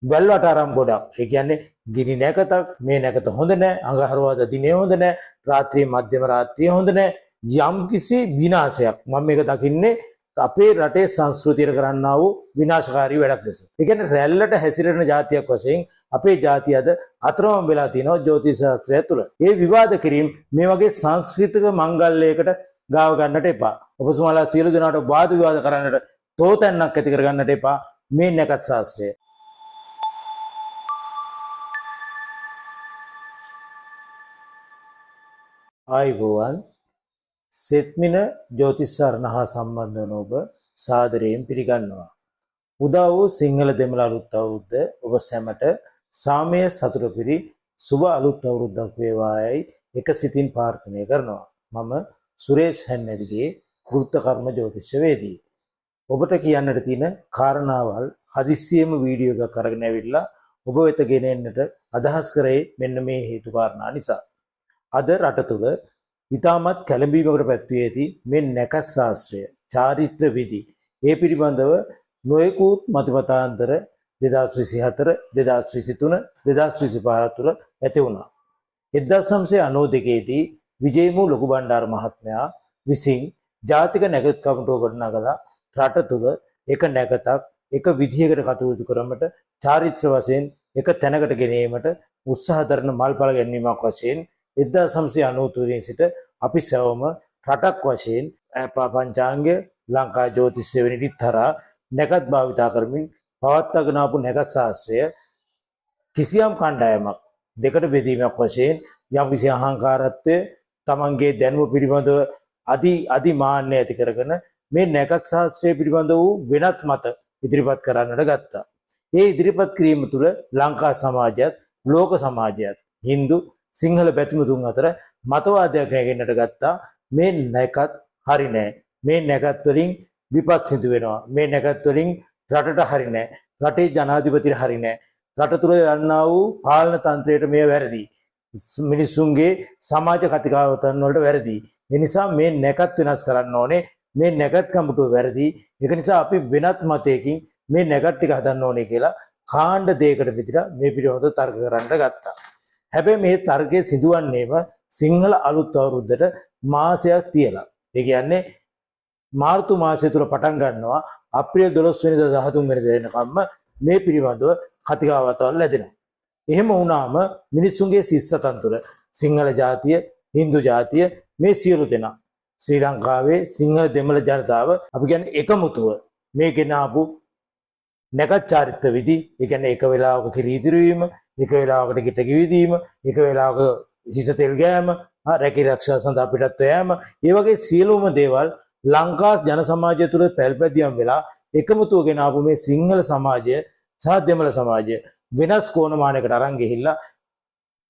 වැල්වට ආරම් ගොඩක්. ඒ කියන්නේ ගිනි නැකතක්, මේ නැකත හොඳ නැහැ, අඟහරුවාදා දිනේ හොඳ නැහැ, රාත්‍රියේ මධ්‍යම රාත්‍රියේ හොඳ නැහැ. යම්කිසි විනාශයක් මම මේක දකින්නේ අපේ රටේ සංස්කෘතියට කරන්නා වූ විනාශකාරී වැඩක් ලෙස. ඒ කියන්නේ රැල්ලට හැසිරෙන જાතියක් වශයෙන් අපේ ජාතිය අද අතරමං වෙලා තිනවා ජ්‍යොතිෂ ශාස්ත්‍රය තුළ. ඒ විවාද කිරීම මේ වගේ සංස්කෘතික මංගල්‍යයකට ගාව ගන්නට එපා. ඔබතුමාලා සියලු දෙනාට වාද විවාද කරන්නට තෝතැන්නක් ඇති කර ගන්නට එපා මේ නැකත් ශාස්ත්‍රය. ආයුබෝවන් සෙත්මින ජ්‍යොතිෂ සරණ හා සම්බන්ධ වන ඔබ සාදරයෙන් පිළිගන්නවා. උදා වූ සිංහල දෙමළ අලුත් අවුරුද්ද ඔබ සැමට සාමය සතුට පිරි සුබ අලුත් අවුරුද්දක් වේවායි එක සිතින් ප්‍රාර්ථනා කරනවා. මම සුරේෂ් හැන්නදිගේ ගුප්ත කර්ම ජ්‍යොතිෂවේදී. ඔබට කියන්නට තියෙන කාරණාවල් හදිස්සියෙම වීඩියෝ එකක් අරගෙන ඇවිල්ලා ඔබ වෙත ගෙන එන්නට අදහස් කරේ මෙන්න මේ හේතු කාරණා නිසා. අද රට තුළ ඉතාමත් කැළඹීමකට පැත්වී ඇති මේ නැකත් ශාස්ත්‍රය, චාරිත්‍ර විධි ඒ පිළිබඳව නොයෙකුත් මතමතාන්තර 2024, 2023, 2025 තුළ ඇති වුණා. 1992 දී විජේමු ලොකු බණ්ඩාර මහත්මයා විසින් ජාතික නැකත් කමිටුව ගොඩනගලා රට තුළ එක නැකතක් එක විධියකට කටයුතු කරමට චාරිත්‍ර වශයෙන් එක තැනකට ගෙනීමට උත්සාහ කරන මල්පල ගැනීමක් වශයෙන් 1993 සිට අපි සැවම රටක් වශයෙන් පංචාංගය ලංකා ජ්‍යොතිෂ සේවනයේ විතරා නැකත් භාවිතා කරමින් පවත්වාගෙන ආපු නැකත් ශාස්ත්‍රය කිසියම් කණ්ඩායමක් දෙකට බෙදීමක් වශයෙන් යම් කිසි අහංකාරත්වය තමන්ගේ දැනුම පිළිබඳව අධිමාන්‍ය ඇති කරගෙන මේ නැකත් ශාස්ත්‍රය පිළිබඳ වූ වෙනත් මත ඉදිරිපත් කරන්නට ගත්තා. ඒ ඉදිරිපත් කිරීම තුළ ලංකා සමාජයත් ලෝක සමාජයත් හින්දු සිංහල පැතිමුතුන් අතර මතවාදයක් නැගෙන්නට ගත්තා. මේ නැකත් හරි නෑ. මේ නැකත් වලින් විපත් සිදු වෙනවා. මේ නැකත් වලින් රටට හරි නෑ. රටේ ජනාධිපතිට හරි නෑ. රට තුළ යන්නා වූ පාලන තන්ත්‍රයට මේ වැරදි. මිනිසුන්ගේ සමාජ කතිකාවතන් වලට වැරදි. ඒ නිසා මේ නැකත් වෙනස් කරන්න ඕනේ. මේ නැකත් කමිටුව වැරදි. ඒක නිසා අපි වෙනත් මතයකින් මේ නැකත් ටික හදන්න ඕනේ කියලා කාණ්ඩ දෙයකට පිටිලා මේ පිළිවෙත තර්ක කරන්න ගත්තා. හැබැයි මේ තර්කයේ සිදුවන්නේම සිංහල අලුත් අවුරුද්දට මාසයක් තියලා. ඒ කියන්නේ මාර්තු මාසය තුල පටන් ගන්නවා අප්‍රේල් 12 වෙනිදා 13 වෙනිදා වෙනකම්ම මේ පිළිබඳව කතිකාවතවල් ලැබෙනවා. එහෙම වුණාම මිනිස්සුන්ගේ සිස්සතන් තුළ සිංහල ජාතිය, හින්දු ජාතිය මේ සියලු දෙනා ශ්‍රී ලංකාවේ සිංහල දෙමළ ජනතාව අපි කියන්නේ එකමුතුව මේ ගෙනාවු නැකත් චාරිත්‍ර විධි, ඒ කියන්නේ එක වෙලාවක කිරි ඉදිරි වීම, එක වෙලාවකට ගිට කිවිදීම, එක වෙලාවක හිස තෙල් ගෑම, රැකී ආරක්ෂා සඳහා පිටත් යෑම, ඒ වගේ සියලුම දේවල් ලංකා ජන සමාජය තුළ පැල්පැදියම් වෙලා එකමුතුව ගෙනාවු මේ සිංහල සමාජය සහ දෙමළ සමාජය වෙනස් කෝණමානයකට අරන් ගිහිල්ලා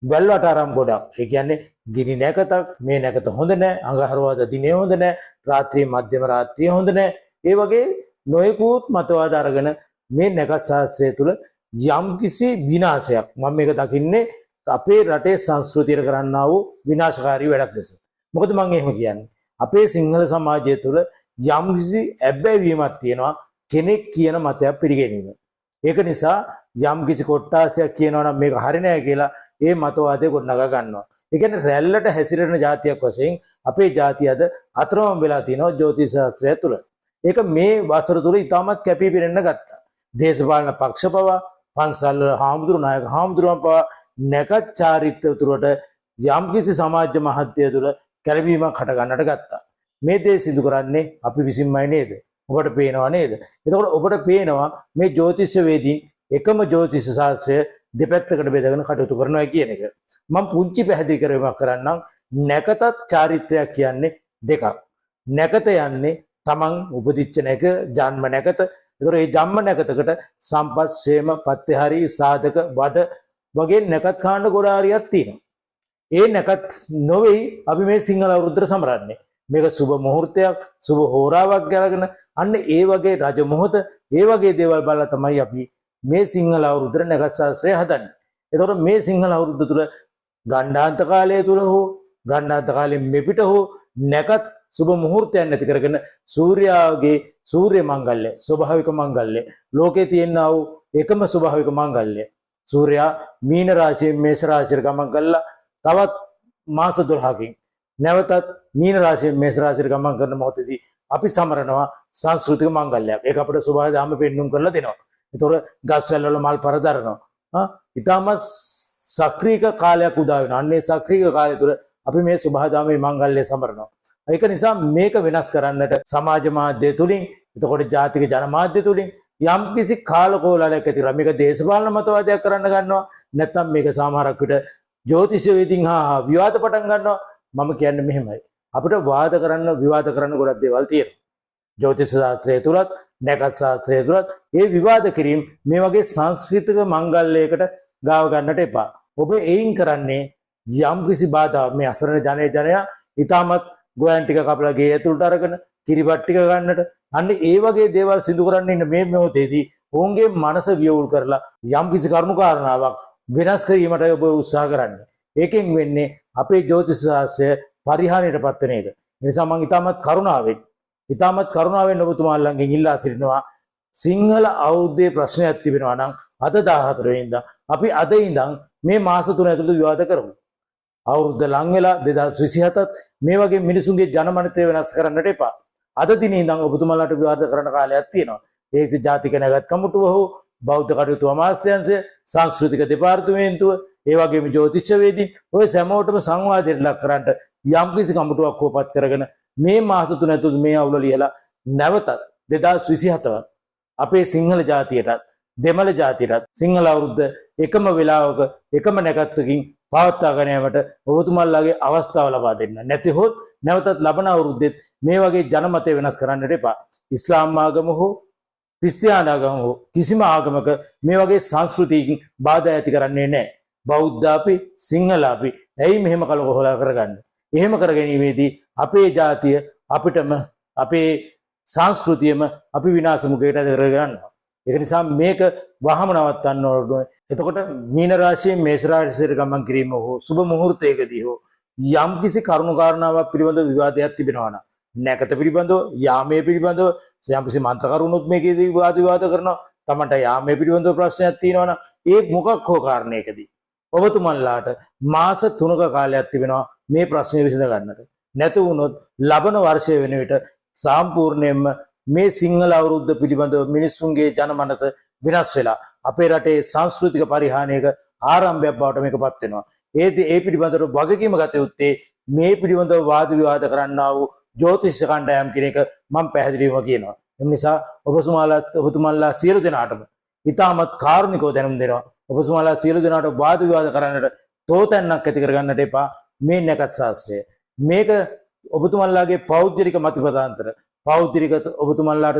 වැල්වට ආරම් ගොඩක්. ඒ කියන්නේ ගිනි නැකතක්, මේ නැකත හොඳ නැහැ, අඟහරුවාදා දිනේ හොඳ නැහැ, රාත්‍රියේ මධ්‍යම රාත්‍රියේ හොඳ නැහැ. ඒ වගේ නොයෙකුත් මතවාද අරගෙන මේ නැකත් ශාස්ත්‍රය තුළ යම්කිසි විනාශයක් මම මේක දකින්නේ අපේ රටේ සංස්කෘතියට කරන්නා වූ විනාශකාරී වැඩක් ලෙස. මොකද මම එහෙම කියන්නේ අපේ සිංහල සමාජය තුළ යම්කිසි ඇබ්බැහිවීමක් තියෙනවා කෙනෙක් කියන මතයක් පිළිගැනීම. ඒක නිසා යම්කිසි කොට්ටාසයක් කියනවා නම් මේක හරි නෑ කියලා ඒ මතවාදය ගොඩනගා ගන්නවා. ඒ කියන්නේ රැල්ලට හැසිරෙන જાතියක් වශයෙන් අපේ ජාතිය අද අතරමං වෙලා තිනවා ජ්‍යොතිෂ ශාස්ත්‍රය තුළ. ඒක මේ වසර තුළ ඉතාමත් කැපී පෙනෙන්න ගත්තා. දේශපාලන පක්ෂ පවා, පන්සල් හාමුදුරු නායක හාමුදුරුවන් පවා නැකත් චාරිත්‍ර තුළට යම්කිසි සමාජ මහත්ය තුළ කැළඹීමක් හට ගන්නට ගත්තා. මේ දේ සිදු කරන්නේ අපි විසින්මයි නේද? ඔබට පේනවා නේද? එතකොට ඔබට පේනවා මේ ජ්‍යොතිෂ වේදීන් එකම ජ්‍යොතිෂ ශාස්ත්‍රය දෙපැත්තකට බෙදගෙන කටයුතු කරනවා කියන එක. මම පුංචි පැහැදිලි කිරීමක් කරන්නම්. නැකතත් චාරිත්‍රයක් කියන්නේ දෙකක්. නැකත යන්නේ තමන් උපදිච්ච නැක, ජන්ම නැකත. ඒතර මේ ජම්ම නැකතකට සම්පත්, ශේම, පත්‍යහරි, සාධක, වද වගේ නැකත් කාණ්ඩ ගොඩාරියක් තියෙනවා. ඒ නැකත් නොවේයි අපි මේ සිංහල අවුරුද්දට සමරන්නේ. මේක සුබ මුහූර්තයක්, සුබ හෝරාවක් ගලගෙන අන්න ඒ වගේ රජ මොහොත, ඒ වගේ දේවල් බලලා තමයි අපි මේ සිංහල අවුරුද්දට නැකත් ශාස්ත්‍රය හදන්නේ. ඒතකොට මේ සිංහල අවුරුද්ද තුල ගණ්ඩාන්ත කාලය තුල හෝ ගණ්ඩාන්ත කාලෙන් මෙපිට හෝ නැකත් සුබ මුහූර්තයන් නැති කරගෙන සූර්යාගේ සූර්ය මංගල්‍ය, ස්වභාවික මංගල්‍ය, ලෝකේ තියෙනා වූ එකම ස්වභාවික මංගල්‍ය. සූර්යයා මීන රාශියෙන් මේෂ රාශියට ගමන් කළා තවත් මාස 12කින් නැවතත් මීන රාශියෙන් මේෂ රාශියට ගමන් කරන මොහොතේදී අපි සමරනවා සංස්කෘතික මංගල්‍යයක්. ඒක අපිට ස්වභාවය දාම පෙන්눔 කරලා දෙනවා. ඒතොර ගස්වැල් වල මල් පරදරනවා. ඊටම සක්‍රීය කාලයක් උදා වෙනවා. අන්නේ සක්‍රීය කාලය තුර අපි මේ ස්වභාවදාමේ මංගල්‍ය සමරනවා. ඒක නිසා මේක වෙනස් කරන්නට සමාජ මාධ්‍ය තුලින් එතකොට ජාතික ජනමාධ්‍ය තුලින් යම් කිසි කාලකෝලයක් ඇති කරලා මේක දේශපාලන මතවාදයක් කරන්න ගන්නවා. නැත්නම් මේක සමහරක් විට ජ්‍යොතිෂ වේදින් හා විවාද පටන් ගන්නවා. මම කියන්නේ මෙහෙමයි. අපිට වාද කරන්න විවාද කරන්න ගොඩක් දේවල් තියෙනවා. ජ්‍යොතිෂ ශාස්ත්‍රය තුලත් නැකත් ශාස්ත්‍රය තුලත් මේ විවාද කිරීම මේ වගේ සංස්කෘතික මංගල්‍යයකට ගාව ගන්නට එපා. ඔබ එයින් කරන්නේ යම් කිසි බාධා මේ අසරණ ජනයා ඊටමත් ගෝයන් ටික කපලා ගේ ඇතුළට අරගෙන කිරිබත් ටික ගන්නට අන්න ඒ වගේ දේවල් සිදු කරන්න ඉන්න මේ මොහොතේදී ඔවුන්ගේ මනස වියවුල් කරලා යම් කිසි කරුණු කාරණාවක් වෙනස් කිරීමට ඔබ උත්සාහ කරන්නේ. ඒකෙන් වෙන්නේ අපේ ජ්‍යොතිෂ ශාස්ත්‍රය පරිහානියටපත් වෙන එක. ඒ නිසා මම ඊටමත් කරුණාවෙන් ඔබතුමාලගෙන් ඉල්ලා සිටිනවා සිංහල අවුරුද්දේ ප්‍රශ්නයක් තිබෙනවා නම් අද 14 වෙනිදා අපි අද ඉඳන් මේ මාස 3 ඇතුළත විවාද කරමු. අවුරුද්ද ලං වෙලා 2027ත් මේ වගේ මිනිසුන්ගේ ජනමනතය වෙනස් කරන්නට එපා. අද දිනේ ඉඳන් ඔබතුමාලාට විවාද කරන්න කාලයක් තියෙනවා. ඒක ජාතික නැගත් කමිටුව හෝ බෞද්ධ කටයුතු අමාත්‍යාංශය සංස්කෘතික දෙපාර්තමේන්තුව ඒ වගේම ජ්‍යොතිෂ වේදීන් ඔය සෑමෝටම සංවාදයට ලක් කරන්නට යම් කිසි කමිටුවක් හොපත් කරගෙන මේ මාස 3 ඇතුළත මේ අවුල ලියලා නැවතත් 2027 අපේ සිංහල ජාතියටත් දෙමළ ජාතියටත් සිංහල අවුරුද්ද එකම වෙලාවක එකම නැකත්වකින් පවත්වාගෙන යාමට ඔබතුමාලාගේ අවස්ථාව ලබා දෙන්න. නැතිහොත් නැවතත් ලබන අවුරුද්දෙත් මේ වගේ ජනමතය වෙනස් කරන්නට එපා. ඉස්ලාම් ආගම හෝ ක්‍රිස්තියානි ආගම හෝ කිසිම ආගමක මේ වගේ සංස්කෘතියකින් බාධා ඇති කරන්නේ නැහැ. බෞද්ධ අපි සිංහල අපි ඇයි මෙහෙම කලකොහොලා කරගන්නේ? එහෙම කරගැනීමේදී අපේ ජාතිය අපිටම අපේ සංස්කෘතියම අපි විනාශ මුඛයට කරගන්නවා. ඒක නිසා මේක වහම නවත්තන්න ඕනේ. එතකොට මීන රාශියෙන් මේෂ රාශියට ගමන් කිරීම හෝ සුබ මුහුර්තයකදී හෝ යම් කිසි කරුණු කාරණාවක් පිළිබඳව විවාදයක් තිබෙනවා නම් නැකත පිළිබඳව යාමයේ පිළිබඳව යම් කිසි මන්ත්‍ර කරුණුත් මේකේදී විවාද කරනවා. තමන්ට යාමයේ පිළිබඳව ප්‍රශ්නයක් තියෙනවා නම් ඒ මොකක් හෝ කාරණයකදී ඔබතුමන්ලාට මාස 3ක කාලයක් තිබෙනවා මේ ප්‍රශ්නේ විසඳ ගන්නට. නැතු වුණොත් ලබන වර්ෂය වෙන විට සම්පූර්ණයෙන්ම මේ සිංහල අවුරුද්ද පිළිබඳව මිනිසුන්ගේ ජනමනස විනාශ වෙලා අපේ රටේ සංස්කෘතික පරිහානියක ආරම්භයක් බවට මේකපත් වෙනවා. ඒ පිළිබඳව වගකීම ගත යුත්තේ මේ පිළිබඳව වාද විවාද කරන්නා වූ ජ්‍යොතිෂ කණ්ඩායම් කෙනෙක් මම පැහැදිලිවම කියනවා. ඒ නිසා ඔබතුමාලා සියලු දෙනාටම ඊටමත් කාරුණිකව දැනුම් දෙනවා. ඔබතුමාලා සියලු දෙනාට වාද විවාද කරන්නට තෝතැන්නක් ඇති කරගන්නට එපා. මේ නැකත් ශාස්ත්‍රය මේක ඔබතුමාලාගේ පෞද්ගලික මතපදාන්තර පෞද්ගලික ඔබතුමාලාට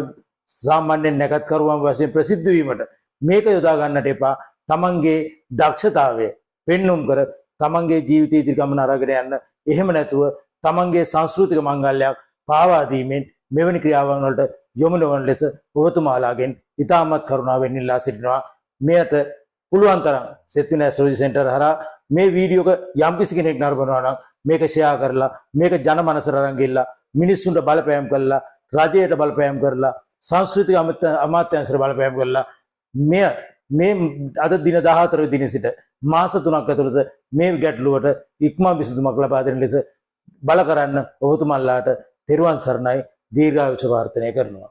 සාමාන්‍ය නැකත් කරුවන් වශයෙන් ප්‍රසිද්ධ වීමට මේක යොදා ගන්නට එපා. තමන්ගේ දක්ෂතාවය පෙන්눔 කර තමන්ගේ ජීවිතය ඉදිරි ගමන අරගෙන යන්න. එහෙම නැතුව තමන්ගේ සංස්කෘතික මංගල්‍යයක් පාවා දීමෙන් මෙවැනි ක්‍රියාවන් වලට යොමු නොවන ලෙස ඔබතුමාලාගෙන් ඉතාමත් කරුණාවෙන් ඉල්ලා සිටිනවා. මෙයට පුළුවන් තරම් සෙත්වින ඇස්ට්‍රොලොජි සෙන්ටර් හරහා මේ වීඩියෝ එක යම් කිසි කෙනෙක් නරඹනවා නම් මේක ෂෙයා කරලා මේක ජනමනසට අරන් ගිහලා මිනිස්සුන්ට බලපෑම් කරලා රජයට බලපෑම් කරලා සංස්කෘතික අමාත්‍යාංශයට බලපෑම් කරලා මේ අද දින 14 දින සිට මාස 3ක් ඇතුළත මේ ගැටලුවට ඉක්මන් විසඳුමක් ලබා දෙන ලෙස බල කරන්න ඔබතුමන්ලාට තෙරුවන් සරණයි දීර්ඝායුෂ ප්‍රාර්ථනා කරනවා.